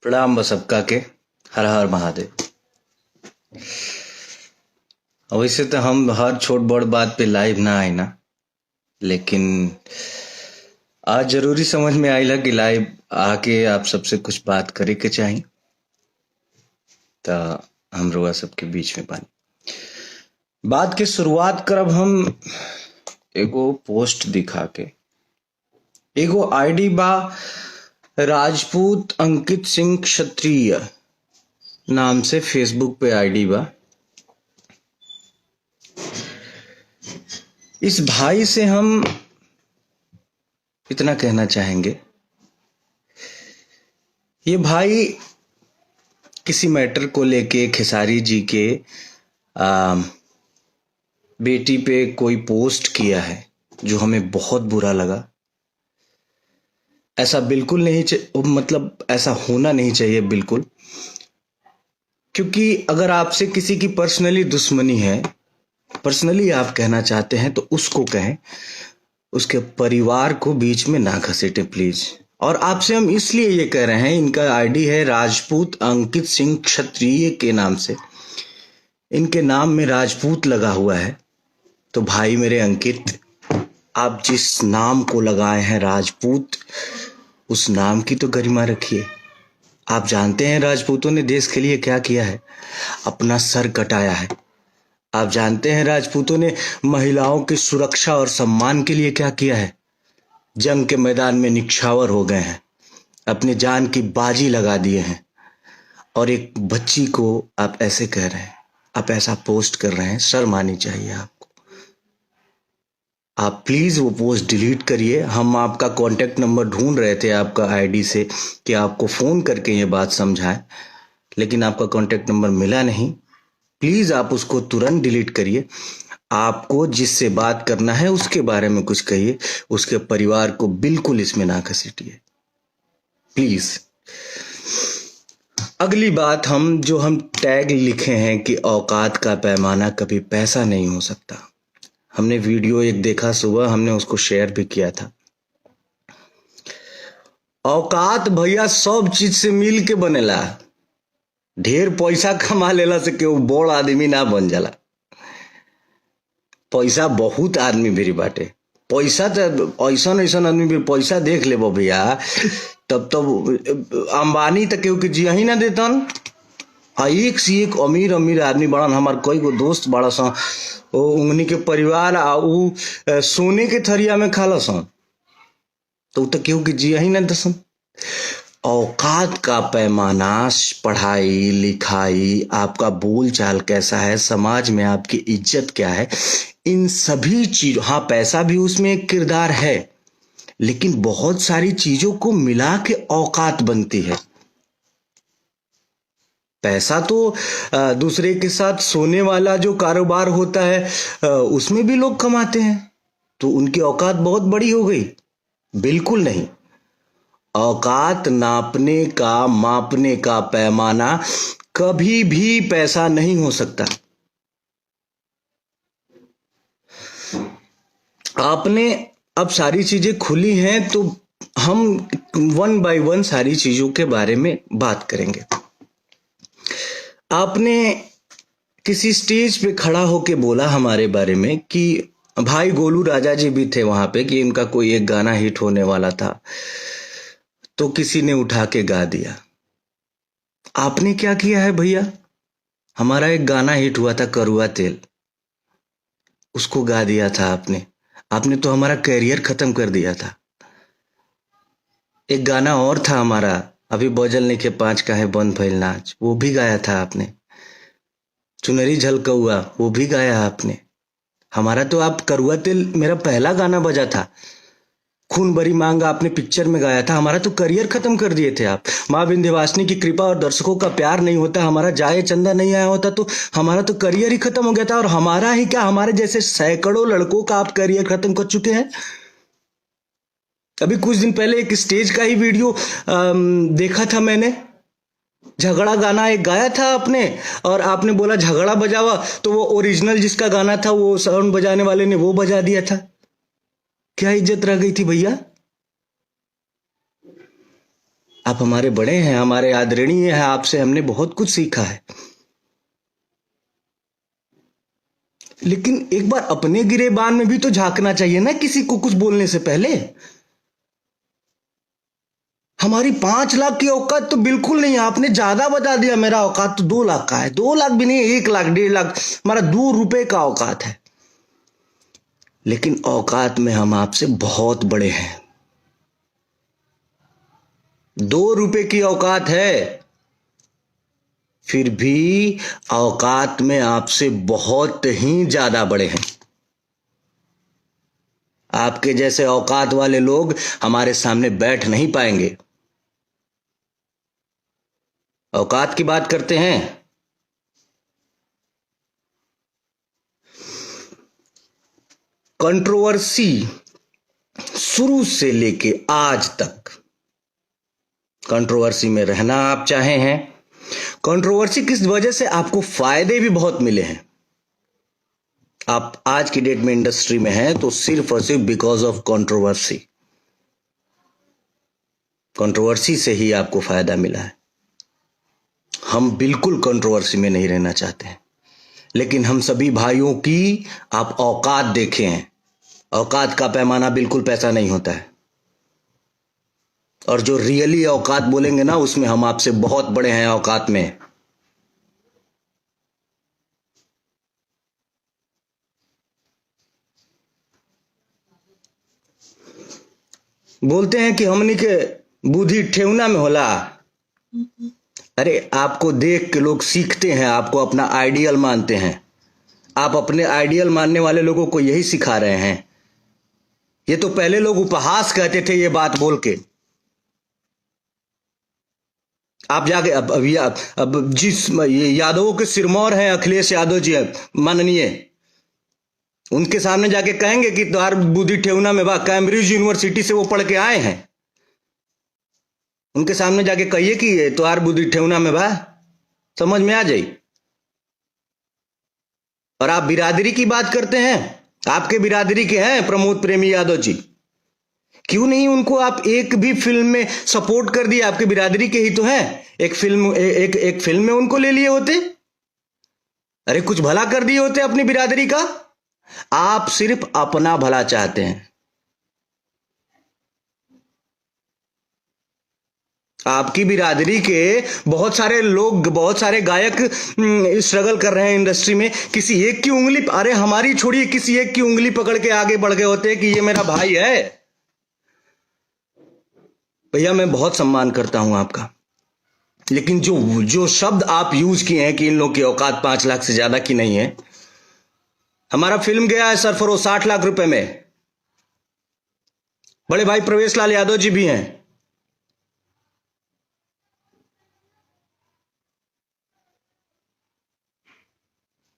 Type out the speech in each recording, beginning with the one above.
प्रणाम बसक्का के। हर हर महादेव। वैसे तो हम हर छोट बड़ बात पे लाइव ना आए ना, लेकिन आज जरूरी समझ में आइला कि लाइव आके आप सबसे कुछ बात करे के चाही। तो हम रुआ सबके बीच में बानी। बात के शुरुआत करब हम एगो पोस्ट दिखा के। एगो आईडी बा राजपूत अंकित सिंह क्षत्रिय नाम से फेसबुक पे आईडी बा। इस भाई से हम इतना कहना चाहेंगे, ये भाई किसी मैटर को लेके खेसारी जी के बेटी पे कोई पोस्ट किया है जो हमें बहुत बुरा लगा। ऐसा बिल्कुल नहीं मतलब ऐसा होना नहीं चाहिए बिल्कुल, क्योंकि अगर आपसे किसी की पर्सनली दुश्मनी है, पर्सनली आप कहना चाहते हैं तो उसको कहें, उसके परिवार को बीच में ना घसीटे प्लीज। और आपसे हम इसलिए ये कह रहे हैं, इनका आईडी है राजपूत अंकित सिंह क्षत्रिय के नाम से, इनके नाम में राजपूत लगा हुआ है। तो भाई मेरे अंकित, आप जिस नाम को लगाए हैं राजपूत, उस नाम की तो गरिमा रखिए। आप जानते हैं राजपूतों ने देश के लिए क्या किया है, अपना सर कटाया है। आप जानते हैं राजपूतों ने महिलाओं की सुरक्षा और सम्मान के लिए क्या किया है, जंग के मैदान में निछावर हो गए हैं, अपनी जान की बाजी लगा दिए हैं। और एक बच्ची को आप ऐसे कह रहे हैं, आप ऐसा पोस्ट कर रहे हैं, शर्म आनी चाहिए आपको। आप प्लीज वो पोस्ट डिलीट करिए। हम आपका कांटेक्ट नंबर ढूंढ रहे थे आपका आईडी से कि आपको फोन करके ये बात समझाएं, लेकिन आपका कांटेक्ट नंबर मिला नहीं। प्लीज आप उसको तुरंत डिलीट करिए। आपको जिससे बात करना है उसके बारे में कुछ कहिए, उसके परिवार को बिल्कुल इसमें ना घसीटिए प्लीज। अगली बात, हम टैग लिखे हैं कि औकात का पैमाना कभी पैसा नहीं हो सकता। हमने वीडियो एक देखा सुबह, हमने उसको शेयर भी किया था। औकात भैया सब चीज से मिल के बनेला। ढेर पैसा कमा लेला से केहू बड़ आदमी ना बन जाला। पैसा बहुत आदमी भी बाटे, पैसा तो ऐसा आदमी भी पैसा देख ले भैया, तब अंबानी तक केहू के जिया ही ना देतन। एक से एक अमीर अमीर आदमी बड़न। हमार कई गो दोस्त बड़ा सा, उन्हीं के परिवार उ सोने के थरिया में खाला सन, तो केहू के जिया ही ना दसन। औकात का पैमाना, पढ़ाई लिखाई, आपका बोल चाल कैसा है, समाज में आपकी इज्जत क्या है, इन सभी चीजों, हाँ पैसा भी उसमें एक किरदार है, लेकिन बहुत सारी चीजों को मिला के औकात बनती है। पैसा तो दूसरे के साथ सोने वाला जो कारोबार होता है उसमें भी लोग कमाते हैं, तो उनकी औकात बहुत बड़ी हो गई? बिल्कुल नहीं। औकात नापने का, मापने का पैमाना कभी भी पैसा नहीं हो सकता। आपने अब सारी चीजें खुली हैं तो हम वन बाय वन सारी चीजों के बारे में बात करेंगे। आपने किसी स्टेज पे खड़ा होके बोला हमारे बारे में कि भाई गोलू राजा जी भी थे वहां पे, कि इनका कोई एक गाना हिट होने वाला था, तो किसी ने उठा के गा दिया। आपने क्या किया है भैया? हमारा एक गाना हिट हुआ था करुआ तेल, उसको गा दिया था आपने। आपने तो हमारा कैरियर खत्म कर दिया था। एक गाना और था हमारा, अभी बजल नहीं के 5 का है बंद भइल नाच, वो भी गाया था आपने। चुनरी झलकौआ, वो भी गाया आपने। हमारा तो आप करुआ तेल मेरा पहला गाना बजा था। खून भरी मांग आपने पिक्चर में गाया था। हमारा तो करियर खत्म कर दिए थे आप। माँ विंध्यवासिनी की कृपा और दर्शकों का प्यार नहीं होता, हमारा जाए चंदा नहीं आया होता, तो हमारा तो करियर ही खत्म हो गया था। और हमारा ही क्या, हमारे जैसे सैकड़ों लड़कों का आप करियर खत्म कर चुके हैं। अभी कुछ दिन पहले एक स्टेज का ही वीडियो देखा था मैंने, झगड़ा गाना एक गाया था आपने, और आपने बोला झगड़ा बजावा, तो वो ओरिजिनल जिसका गाना था वो साउंड बजाने वाले ने वो बजा दिया था। क्या इज्जत रह गई थी भैया? आप हमारे बड़े हैं, हमारे आदरणीय हैं, आपसे हमने बहुत कुछ सीखा है। लेकिन एक बार अपने गिरेबान में भी तो झांकना चाहिए ना, किसी को कुछ बोलने से पहले। हमारी 5 लाख की औकात तो बिल्कुल नहीं है, आपने ज्यादा बता दिया। मेरा औकात तो 2 लाख का है, 2 लाख भी नहीं, 1 लाख 1.5 लाख, हमारा 2 रुपए का औकात है। लेकिन औकात में हम आपसे बहुत बड़े हैं। 2 रुपए की औकात है, फिर भी औकात में आपसे बहुत ही ज्यादा बड़े हैं। आपके जैसे औकात वाले लोग हमारे सामने बैठ नहीं पाएंगे। औकात की बात करते हैं। कंट्रोवर्सी शुरू से लेके आज तक कंट्रोवर्सी में रहना आप चाहे हैं। कंट्रोवर्सी किस वजह से आपको फायदे भी बहुत मिले हैं। आप आज की डेट में इंडस्ट्री में हैं तो सिर्फ और सिर्फ बिकॉज ऑफ कंट्रोवर्सी। कंट्रोवर्सी से ही आपको फायदा मिला है। हम बिल्कुल कंट्रोवर्सी में नहीं रहना चाहते हैं, लेकिन हम सभी भाइयों की आप औकात देखे हैं। औकात का पैमाना बिल्कुल पैसा नहीं होता है, और जो रियली औकात बोलेंगे ना, उसमें हम आपसे बहुत बड़े हैं औकात में। बोलते हैं कि हमनी के बुद्धि ठेवना में होला। अरे आपको देख के लोग सीखते हैं, आपको अपना आइडियल मानते हैं। आप अपने आइडियल मानने वाले लोगों को यही सिखा रहे हैं। ये तो पहले लोग उपहास कहते थे ये बात बोल के। आप जाके अब जिस ये यादवों के सिरमौर हैं अखिलेश यादव जी माननीय, उनके सामने जाके कहेंगे कि तुम्हार बुद्धि ठेवना में बा, कैम्ब्रिज यूनिवर्सिटी से वो पढ़ के आए हैं। उनके सामने जाके कहिए कि तुम्हार बुद्धि ठेवना में बा, समझ में आ जाए। और आप बिरादरी की बात करते हैं, आपके बिरादरी के हैं प्रमोद प्रेमी यादव जी। क्यों नहीं उनको आप एक भी फिल्म में सपोर्ट कर दिए? आपके बिरादरी के ही तो हैं। एक फिल्म में उनको ले लिए होते। अरे कुछ भला कर दिए होते अपनी बिरादरी का। आप सिर्फ अपना भला चाहते हैं। आपकी बिरादरी के बहुत सारे लोग, बहुत सारे गायक स्ट्रगल कर रहे हैं इंडस्ट्री में। किसी एक की उंगली, अरे हमारी छोड़िए, किसी एक की उंगली पकड़ के आगे बढ़ गए होते कि ये मेरा भाई है। भैया मैं बहुत सम्मान करता हूं आपका, लेकिन जो जो शब्द आप यूज किए हैं कि इन लोगों की औकात 5 लाख से ज्यादा की नहीं है। हमारा फिल्म गया है सरफरोश 60 लाख रुपए में। बड़े भाई प्रवेश लाल यादव जी भी हैं।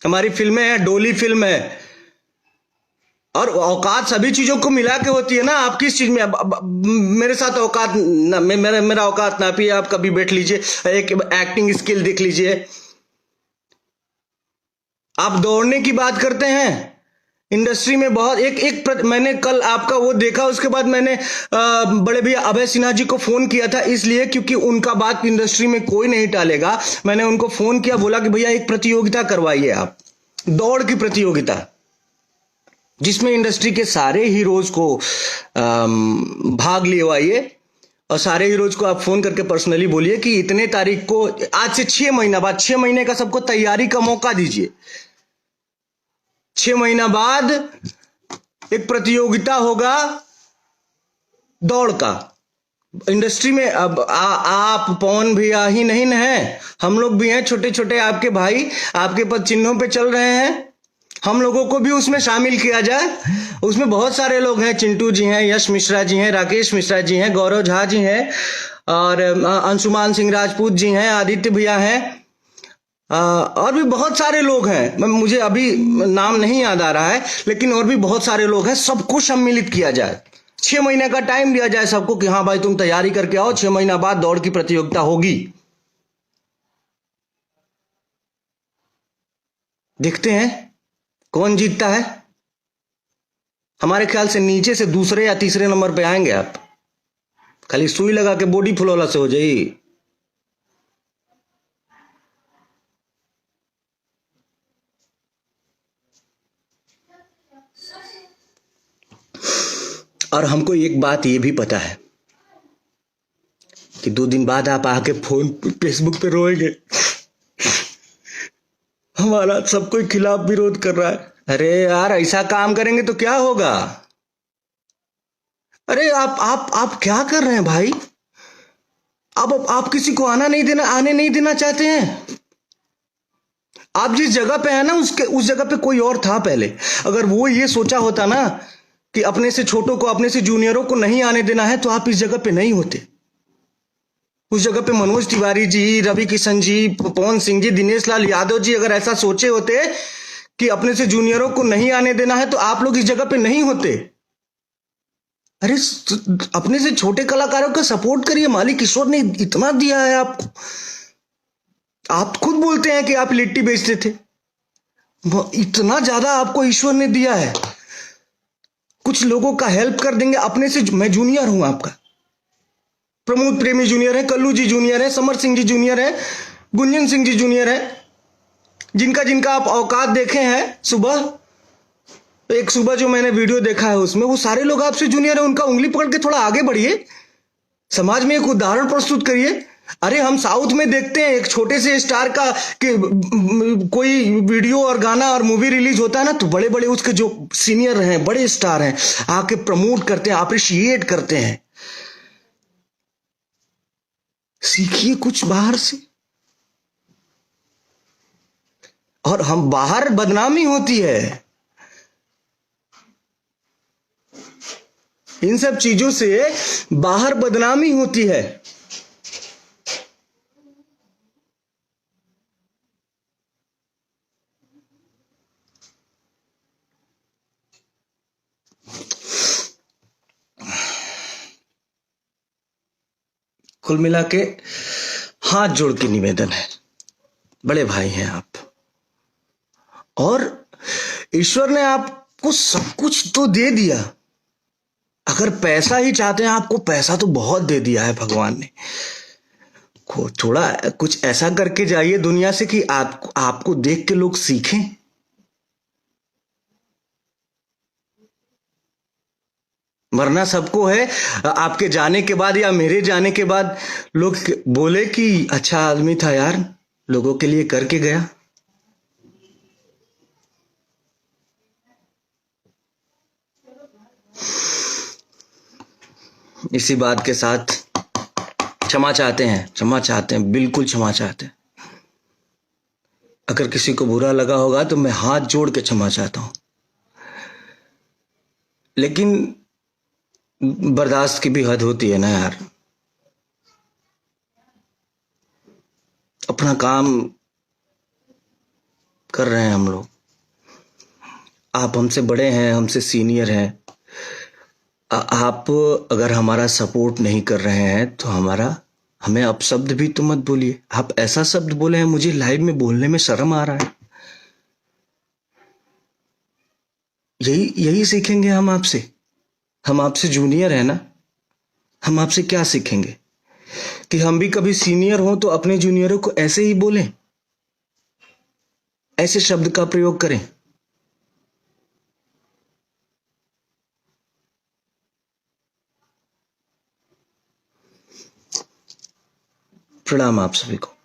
हमारी फिल्में हैं, डोली फिल्म है। और औकात सभी चीजों को मिला के होती है ना। आप किस चीज में अब मेरे साथ औकात ना, मेरा औकात नापिए। आप कभी बैठ लीजिए, एक एक्टिंग स्किल देख लीजिए। आप दौड़ने की बात करते हैं इंडस्ट्री में बहुत मैंने कल आपका वो देखा, उसके बाद मैंने बड़े भैया अभय सिन्हा जी को फोन किया था, इसलिए क्योंकि उनका बात इंडस्ट्री में कोई नहीं टालेगा। मैंने उनको फोन किया, बोला कि भैया एक प्रतियोगिता करवाइए आप, दौड़ की प्रतियोगिता, जिसमें इंडस्ट्री के सारे हीरोज को भाग लिवाइए। और सारे हीरोज को आप फोन करके पर्सनली बोलिए कि इतने तारीख को, आज से 6 महीना बाद, 6 महीने का सबको तैयारी का मौका दीजिए। 6 महीना बाद एक प्रतियोगिता होगा दौड़ का। इंडस्ट्री में अब आप पवन भैया ही नहीं न है, हम लोग भी हैं, छोटे छोटे आपके भाई आपके पद चिन्हों पे चल रहे हैं। हम लोगों को भी उसमें शामिल किया जाए। उसमें बहुत सारे लोग हैं, चिंटू जी हैं, यश मिश्रा जी हैं, राकेश मिश्रा जी हैं, गौरव झा जी हैं, और अंशुमान सिंह राजपूत जी हैं, आदित्य भैया हैं, और भी बहुत सारे लोग हैं। मुझे अभी नाम नहीं याद आ रहा है, लेकिन और भी बहुत सारे लोग हैं। सबको सम्मिलित किया जाए, 6 महीने का टाइम दिया जाए सबको कि हाँ भाई तुम तैयारी करके आओ, 6 महीना बाद दौड़ की प्रतियोगिता होगी। देखते हैं कौन जीतता है। हमारे ख्याल से नीचे से दूसरे या तीसरे नंबर पे आएंगे आप। खाली सुई लगा के बॉडी फुलौला से हो जाई। और हमको एक बात ये भी पता है कि 2 दिन बाद आप आके फोन फेसबुक पे रोएंगे, हमारा सब कोई खिलाफ विरोध कर रहा है। अरे यार ऐसा काम करेंगे तो क्या होगा? अरे आप क्या कर रहे हैं भाई? आप किसी को आने नहीं देना चाहते हैं। आप जिस जगह पे है ना उस जगह पे कोई और था पहले। अगर वो ये सोचा होता ना कि अपने से छोटों को, अपने से जूनियरों को नहीं आने देना है, तो आप इस जगह पे नहीं होते। उस जगह पे मनोज तिवारी जी, रवि किशन जी, पवन सिंह जी, दिनेश लाल यादव जी अगर ऐसा सोचे होते कि अपने से जूनियरों को नहीं आने देना है, तो आप लोग इस जगह पे नहीं होते। अरे अपने से छोटे कलाकारों का सपोर्ट करिए, मालिक ईश्वर ने इतना दिया है आपको। आप खुद बोलते हैं कि आप लिट्टी बेचते थे, इतना ज्यादा आपको ईश्वर ने दिया है। कुछ लोगों का हेल्प कर देंगे अपने से। मैं जूनियर हूं आपका, प्रमोद प्रेमी जूनियर है, कल्लू जी जूनियर है, समर सिंह जी जूनियर है, गुंजन सिंह जी जूनियर है, जिनका जिनका आप औकात देखे हैं। सुबह जो मैंने वीडियो देखा है उसमें वो सारे लोग आपसे जूनियर है। उनका उंगली पकड़ के थोड़ा आगे बढ़िए, समाज में एक उदाहरण प्रस्तुत करिए। अरे हम साउथ में देखते हैं एक छोटे से स्टार का कि कोई वीडियो और गाना और मूवी रिलीज होता है ना, तो बड़े बड़े उसके जो सीनियर हैं, बड़े स्टार हैं, आके प्रमोट करते हैं, अप्रिशिएट करते हैं। सीखिए कुछ बाहर से। और हम बाहर बदनामी होती है इन सब चीजों से, बाहर बदनामी होती है। कुल मिला के हाथ जोड़ के निवेदन है, बड़े भाई हैं आप, और ईश्वर ने आपको सब कुछ तो दे दिया। अगर पैसा ही चाहते हैं, आपको पैसा तो बहुत दे दिया है भगवान ने। थोड़ा कुछ ऐसा करके जाइए दुनिया से कि आपको देख के लोग सीखें। वरना सबको है आपके जाने के बाद या मेरे जाने के बाद लोग बोले कि अच्छा आदमी था यार, लोगों के लिए करके गया। इसी बात के साथ क्षमा चाहते हैं, बिल्कुल क्षमा चाहते हैं। अगर किसी को बुरा लगा होगा तो मैं हाथ जोड़ के क्षमा चाहता हूं, लेकिन बर्दाश्त की भी हद होती है ना यार। अपना काम कर रहे हैं हम लोग, आप हमसे बड़े हैं, हमसे सीनियर हैं। आप अगर हमारा सपोर्ट नहीं कर रहे हैं तो हमें अपशब्द भी तो मत बोलिए। आप ऐसा शब्द बोले हैं, मुझे लाइव में बोलने में शर्म आ रहा है। यही सीखेंगे हम आपसे। हम आपसे जूनियर है ना, हम आपसे क्या सीखेंगे कि हम भी कभी सीनियर हो तो अपने जूनियरों को ऐसे ही बोलें, ऐसे शब्द का प्रयोग करें। प्रणाम आप सभी को।